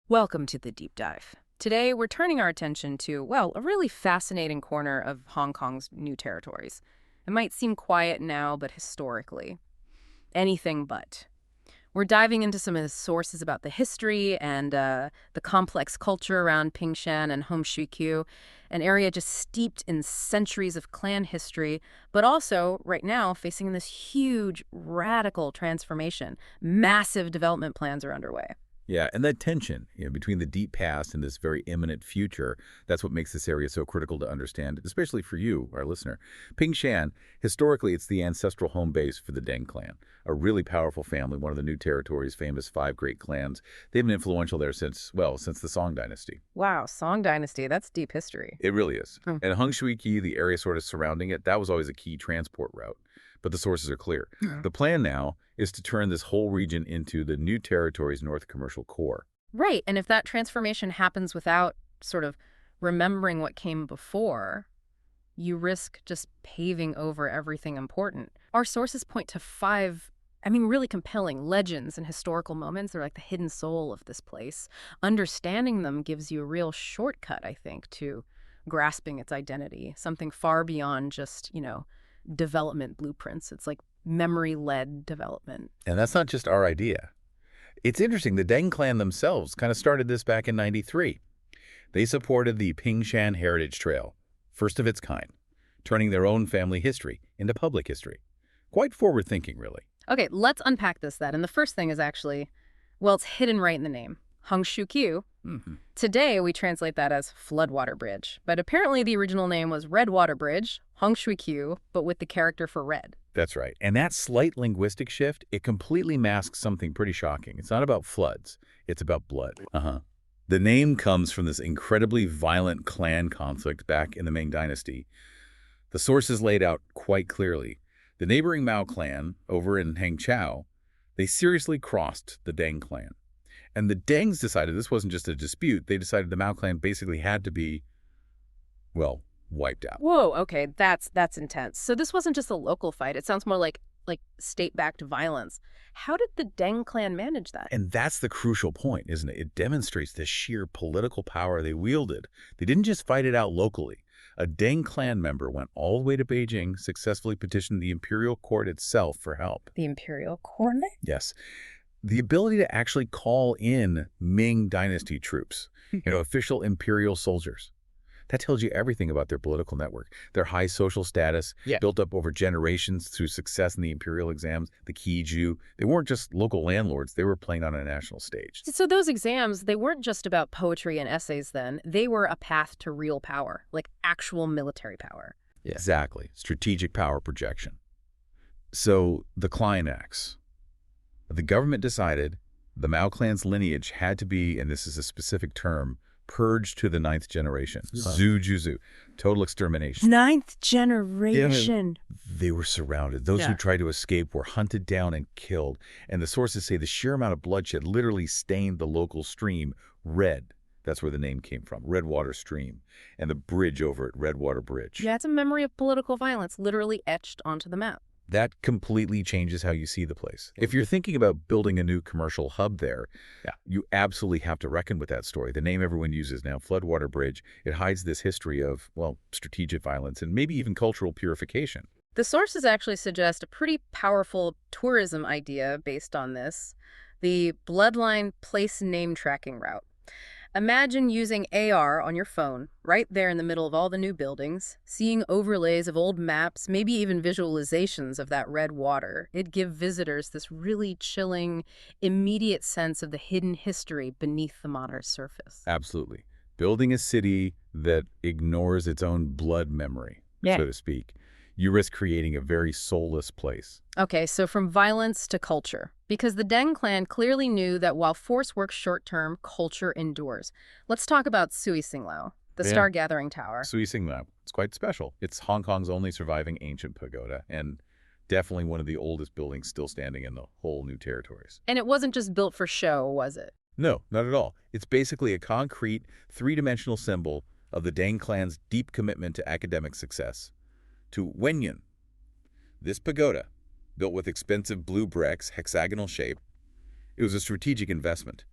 Welcome to the deep dive. Today, we're turning our attention to, well, a really fascinating corner of Hong Kong's new territories. It might seem quiet now, but historically, anything but. We're diving into some of the sources about the history and the complex culture around Pingshan and Hung Shui Kiu, an area just steeped in centuries of clan history, but also, right now, facing this huge, radical transformation. Massive development plans are underway. Yeah, and that tension, between the deep past and this very imminent future, that's what makes this area so critical to understand, especially for you, our listener. Pingshan, historically, it's the ancestral home base for the Deng clan, a really powerful family, one of the new territory's famous five great clans. They've been influential there since the Song dynasty. Wow, Song Dynasty, that's deep history. It really is. Hmm. And Hung Shui Kiu, the area sort of surrounding it, that was always a key transport route. But the sources are clear. Yeah. The plan now is to turn this whole region into the new territory's north commercial core. Right, and if that transformation happens without sort of remembering what came before, you risk just paving over everything important. Our sources point to five, really compelling legends and historical moments. They're like the hidden soul of this place. Understanding them gives you a real shortcut, I think, to grasping its identity, something far beyond just, development blueprints. It's like memory-led development. And that's not just our idea. It's interesting, the Deng clan themselves kind of started this back in '93. They supported the Pingshan Heritage Trail, first of its kind, turning their own family history into public history. Quite forward-thinking, really. Okay, let's unpack this then. And the first thing is actually, well, it's hidden right in the name. Hung Shui Kiu. Today, we translate that as Floodwater Bridge. But apparently the original name was Redwater Bridge, Hung Shui Kiu, but with the character for red. That's right. And that slight linguistic shift, it completely masks something pretty shocking. It's not about floods. It's about blood. The name comes from this incredibly violent clan conflict back in the Ming Dynasty. The sources laid out quite clearly. The neighboring Mao clan, over in Hangzhou, they seriously crossed the Deng clan. And the Dengs decided this wasn't just a dispute. They decided the Mao clan basically had to be, well, wiped out. Whoa, okay, that's intense. So this wasn't just a local fight. It sounds more like state-backed violence. How did the Deng clan manage that? And that's the crucial point, isn't it? It demonstrates the sheer political power they wielded. They didn't just fight it out locally. A Deng clan member went all the way to Beijing, successfully petitioned the imperial court itself for help. The imperial court? Yes. The ability to actually call in Ming Dynasty troops, official imperial soldiers. That tells you everything about their political network, their high social status, built up over generations through success in the imperial exams, the Keiju. They weren't just local landlords. They were playing on a national stage. So those exams, they weren't just about poetry and essays then. They were a path to real power, like actual military power. Yeah. Exactly. Strategic power projection. So the climax. The government decided the Mao clan's lineage had to be, and this is a specific term, purged to the ninth generation. Zujuzu. Total extermination. Ninth generation. They were surrounded. Those who tried to escape were hunted down and killed. And the sources say the sheer amount of bloodshed literally stained the local stream red. That's where the name came from, Redwater Stream. And the bridge over it, Redwater Bridge. Yeah, it's a memory of political violence literally etched onto the map. That completely changes how you see the place. If you're thinking about building a new commercial hub there, you absolutely have to reckon with that story. The name everyone uses now, Floodwater Bridge, it hides this history of, well, strategic violence and maybe even cultural purification. The sources actually suggest a pretty powerful tourism idea based on this, the Bloodline Place Name Tracking Route. Imagine using AR on your phone, right there in the middle of all the new buildings, seeing overlays of old maps, maybe even visualizations of that red water. It'd give visitors this really chilling, immediate sense of the hidden history beneath the modern surface. Absolutely. Building a city that ignores its own blood memory, so to speak. You risk creating a very soulless place. Okay, so from violence to culture. Because the Deng clan clearly knew that while force works short-term, culture endures. Let's talk about Sui Singlao, the Star Gathering Tower. Sui Singlao. It's quite special. It's Hong Kong's only surviving ancient pagoda, and definitely one of the oldest buildings still standing in the whole new territories. And it wasn't just built for show, was it? No, not at all. It's basically a concrete, three-dimensional symbol of the Deng clan's deep commitment to academic success. To Wenyan. This pagoda, built with expensive blue bricks, hexagonal shape, it was a strategic investment.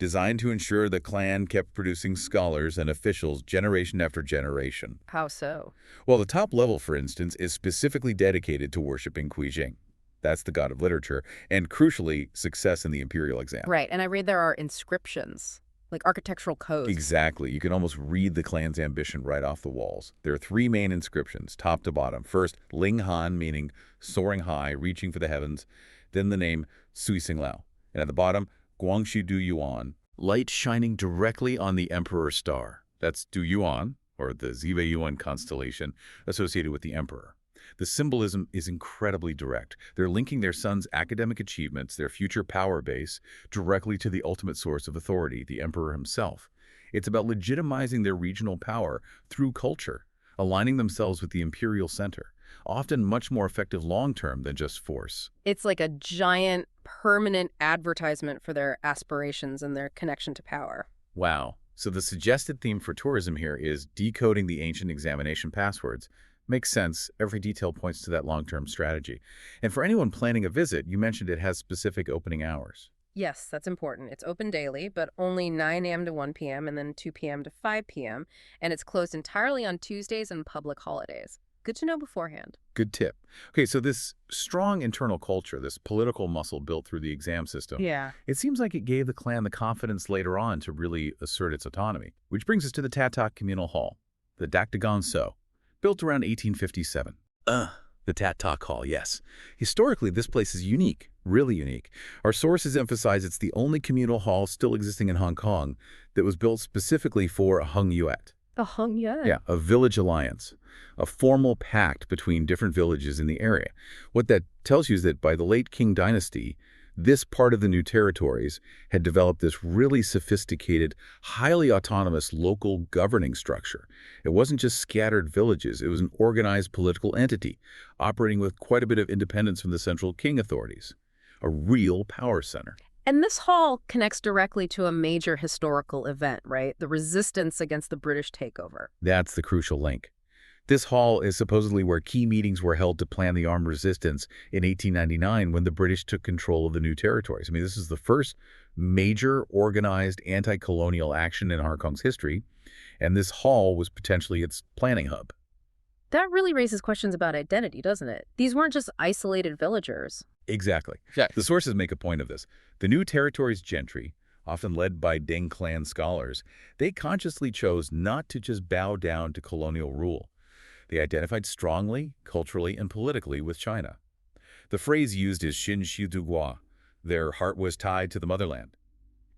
designed to ensure the clan kept producing scholars and officials generation after generation. How so? Well, the top level, for instance, is specifically dedicated to worshiping Kuijing. That's the god of literature, and crucially, success in the imperial exam. Right, and I read there are inscriptions, like architectural codes. Exactly. You can almost read the clan's ambition right off the walls. There are three main inscriptions, top to bottom. First, Ling Han, meaning soaring high, reaching for the heavens. Then the name Sui Sing Lao. And at the bottom, Guangxi Du Yuan, light shining directly on the emperor's star. That's Du Yuan, or the Zive Yuan constellation, associated with the emperor. The symbolism is incredibly direct. They're linking their son's academic achievements, their future power base, directly to the ultimate source of authority, the emperor himself. It's about legitimizing their regional power through culture, aligning themselves with the imperial center, often much more effective long-term than just force. It's like a giant, permanent advertisement for their aspirations and their connection to power. Wow. So the suggested theme for tourism here is decoding the ancient examination passwords. Makes sense. Every detail points to that long-term strategy. And for anyone planning a visit, you mentioned it has specific opening hours. Yes, that's important. It's open daily, but only 9 a.m. to 1 p.m. and then 2 p.m. to 5 p.m. And it's closed entirely on Tuesdays and public holidays. Good to know beforehand. Good tip. Okay, so this strong internal culture, this political muscle built through the exam system, Yeah. it seems like it gave the clan the confidence later on to really assert its autonomy. Which brings us to the Tatak Communal Hall, the Dakdagon So, built around 1857. The Tatak Hall, yes. Historically, this place is unique, really unique. Our sources emphasize it's the only communal hall still existing in Hong Kong that was built specifically for Hung Yuet. The Hung Yuet? Yeah, a village alliance, a formal pact between different villages in the area. What that tells you is that by the late Qing dynasty, this part of the new territories had developed this really sophisticated, highly autonomous local governing structure. It wasn't just scattered villages, it was an organized political entity, operating with quite a bit of independence from the central Qing authorities. A real power center. And this hall connects directly to a major historical event, right? The resistance against the British takeover. That's the crucial link. This hall is supposedly where key meetings were held to plan the armed resistance in 1899 when the British took control of the new territories. I mean, this is the first major organized anti-colonial action in Hong Kong's history, and this hall was potentially its planning hub. That really raises questions about identity, doesn't it? These weren't just isolated villagers. Exactly. The sources make a point of this. The new territories gentry, often led by Ding clan scholars, they consciously chose not to just bow down to colonial rule. They identified strongly, culturally, and politically with China. The phrase used is Xin Xiu Du Gua, their heart was tied to the motherland.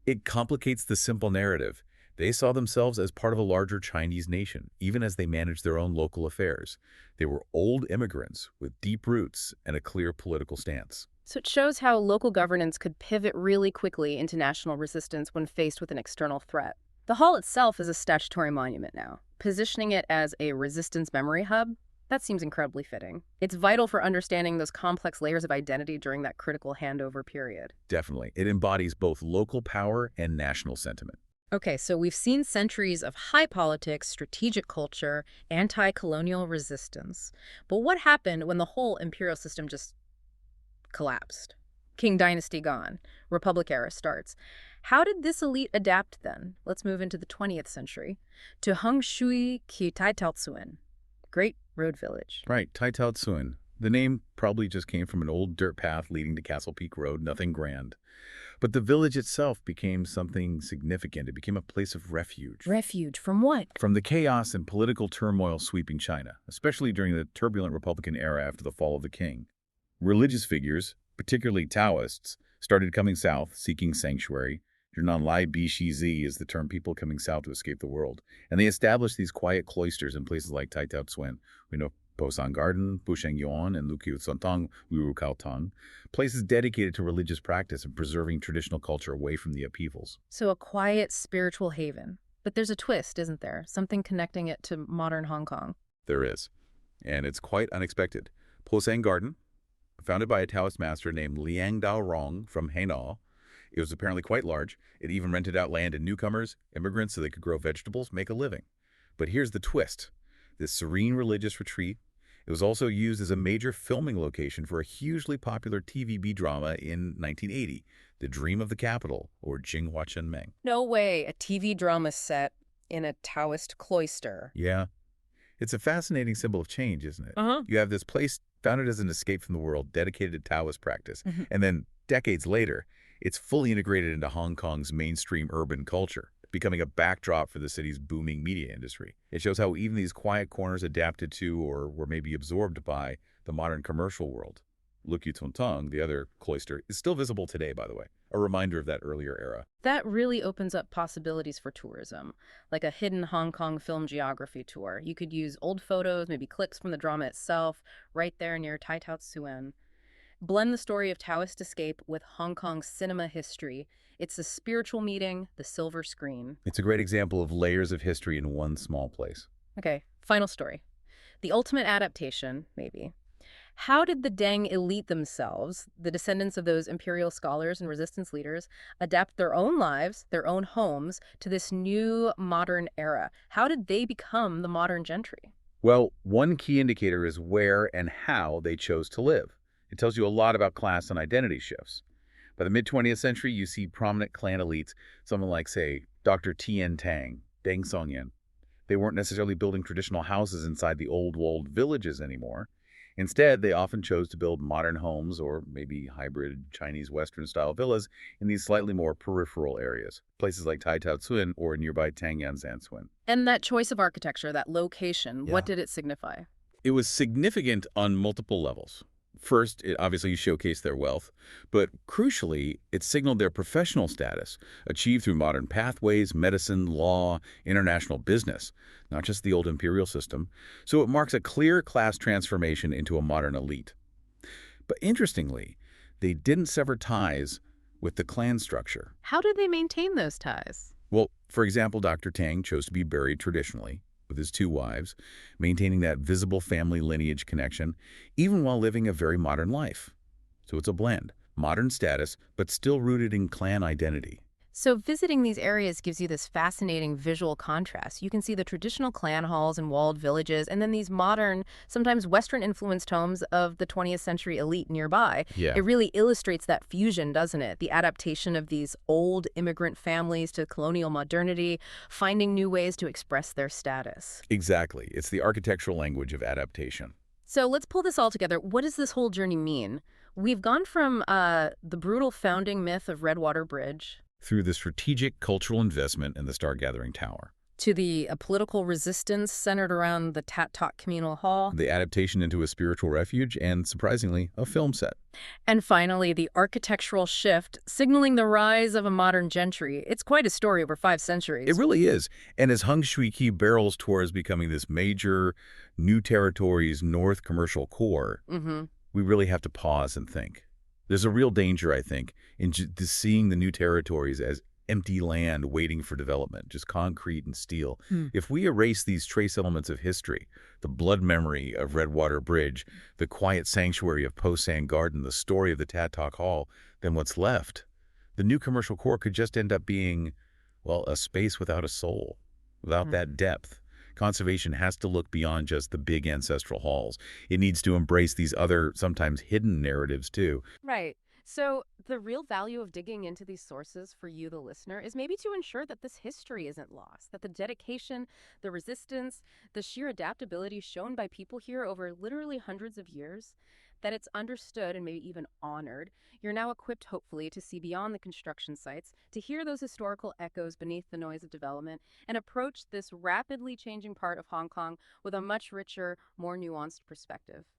It complicates the simple narrative. They saw themselves as part of a larger Chinese nation, even as they managed their own local affairs. They were old immigrants with deep roots and a clear political stance. So it shows how local governance could pivot really quickly into national resistance when faced with an external threat. The hall itself is a statutory monument now. Positioning it as a resistance memory hub, that seems incredibly fitting. It's vital for understanding those complex layers of identity during that critical handover period. Definitely. It embodies both local power and national sentiment. Okay, so we've seen centuries of high politics, strategic culture, anti-colonial resistance. But what happened when the whole imperial system just collapsed? Qing dynasty gone, Republic era starts. How did this elite adapt then? Let's move into the 20th century to Hung Shui Kiu Tsuen, great road village. Right, Taitao Tsuen. The name probably just came from an old dirt path leading to Castle Peak Road, nothing grand. But the village itself became something significant. It became a place of refuge. Refuge from what? From the chaos and political turmoil sweeping China, especially during the turbulent Republican era after the fall of the king. Religious figures, particularly Taoists, started coming south, seeking sanctuary. Lai Bi Shi Zi is the term people coming south to escape the world. And they established these quiet cloisters in places like Taitao Tsuen. We know Posan Garden, Busheng Yuan, and Luqiu Sontong, Wu Kao Tong, places dedicated to religious practice and preserving traditional culture away from the upheavals. So a quiet spiritual haven. But there's a twist, isn't there? Something connecting it to modern Hong Kong. There is. And it's quite unexpected. Posang Garden, founded by a Taoist master named Liang Dao Rong from Hainaut. It was apparently quite large. It even rented out land to newcomers, immigrants, so they could grow vegetables, make a living. But here's the twist. This serene religious retreat, It was also used as a major filming location for a hugely popular TVB drama in 1980, The Dream of the Capital, or Jinghua Chenmeng. No way, a TV drama set in a Taoist cloister. Yeah, it's a fascinating symbol of change, isn't it? Uh-huh. You have this place founded as an escape from the world, dedicated to Taoist practice, Mhm. and then decades later, it's fully integrated into Hong Kong's mainstream urban culture, becoming a backdrop for the city's booming media industry. It shows how even these quiet corners adapted to or were maybe absorbed by the modern commercial world. Luk Yu Tung, the other cloister, is still visible today, by the way, a reminder of that earlier era. That really opens up possibilities for tourism, like a hidden Hong Kong film geography tour. You could use old photos, maybe clips from the drama itself, right there near Tai Tsuen. Blend the story of Taoist escape with Hong Kong's cinema history. It's the spiritual meeting, the silver screen. It's a great example of layers of history in one small place. Okay, final story. The ultimate adaptation, maybe. How did the Deng elite themselves, the descendants of those imperial scholars and resistance leaders, adapt their own lives, their own homes, to this new modern era? How did they become the modern gentry? Well, one key indicator is where and how they chose to live. It tells you a lot about class and identity shifts. By the mid-20th century, you see prominent clan elites, someone like, say, Dr. Tien Tang, Deng Songyan. They weren't necessarily building traditional houses inside the old walled villages anymore. Instead, they often chose to build modern homes or maybe hybrid Chinese Western-style villas in these slightly more peripheral areas, places like Tai Tsuen or nearby Tangyan Tsuen. And that choice of architecture, that location, what Yeah. did it signify? It was significant on multiple levels. First, it obviously showcased their wealth, but crucially, it signaled their professional status, achieved through modern pathways, medicine, law, international business, not just the old imperial system. So it marks a clear class transformation into a modern elite. But interestingly, they didn't sever ties with the clan structure. How did they maintain those ties? Well, for example, Dr. Tang chose to be buried traditionally, with his two wives, maintaining that visible family lineage connection, even while living a very modern life. So it's a blend, modern status, but still rooted in clan identity. So visiting these areas gives you this fascinating visual contrast. You can see the traditional clan halls and walled villages, and then these modern, sometimes Western-influenced homes of the 20th century elite nearby. Yeah, It really illustrates that fusion, doesn't it? The adaptation of these old immigrant families to colonial modernity, finding new ways to express their status. exactly. It's the architectural language of adaptation. So let's pull this all together. What does this whole journey mean? We've gone from the brutal founding myth of Redwater Bridge Through the strategic cultural investment in the Star Gathering Tower, to the political resistance centered around the Tat Talk Communal Hall, the adaptation into a spiritual refuge, and, surprisingly, a film set. and finally the architectural shift signaling the rise of a modern gentry. It's quite a story over 5 centuries. It really is. And as Hung Shui Kiu barrels towards becoming this major new territory's North commercial core, we really have to pause and think. There's a real danger, I think, in just seeing the new territories as empty land waiting for development, just concrete and steel. If we erase these trace elements of history, the blood memory of Redwater Bridge, the quiet sanctuary of Posang Garden, the story of the Tat Talk Hall, then what's left? The new commercial core could just end up being, well, a space without a soul, without that depth. Conservation has to look beyond just the big ancestral halls. It needs to embrace these other, sometimes hidden narratives, too. Right. So the real value of digging into these sources for you, the listener, is maybe to ensure that this history isn't lost, that the dedication, the resistance, the sheer adaptability shown by people here over literally hundreds of years, that it's understood and maybe even honored. You're now equipped, hopefully, to see beyond the construction sites, to hear those historical echoes beneath the noise of development, and approach this rapidly changing part of Hong Kong with a much richer, more nuanced perspective.